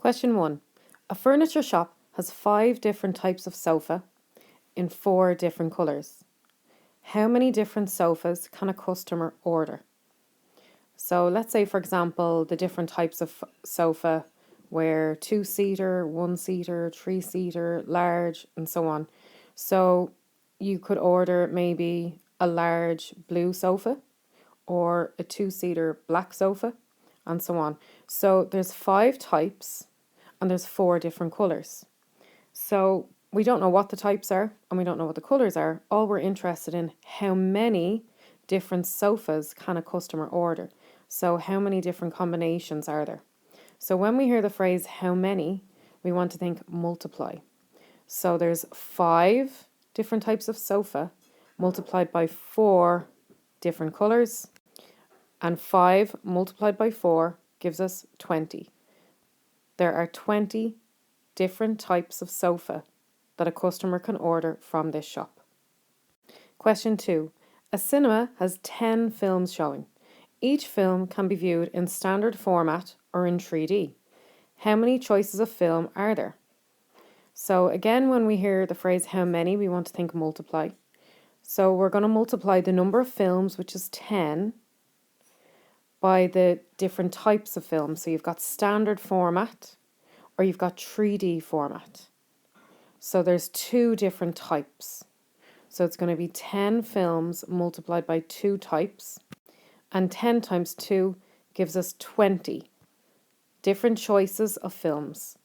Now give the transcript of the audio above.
Question 1. A furniture shop has 5 different types of sofa in 4 different colours. How many different sofas can a customer order? So let's say, for example, the different types of sofa were 2-seater, 1-seater, 3-seater, large, and so on. So you could order maybe a large blue sofa or a 2-seater black sofa and so on. So there's 5 types and there's 4 different colours. So we don't know what the types are and we don't know what the colours are. All we're interested in how many different sofas can a customer order. So how many different combinations are there? So when we hear the phrase how many, we want to think multiply. So there's 5 different types of sofa multiplied by 4 different colours, and 5 multiplied by 4 gives us 20. There are 20 different types of sofa that a customer can order from this shop. Question 2. A cinema has 10 films showing. Each film can be viewed in standard format or in 3D. How many choices of film are there? So again, when we hear the phrase how many, we want to think multiply. So we're going to multiply the number of films, which is 10, by the different types of films. So you've got standard format or you've got 3D format. So there's 2 different types. So it's going to be 10 films multiplied by 2 types, and 10 times 2 gives us 20 different choices of films.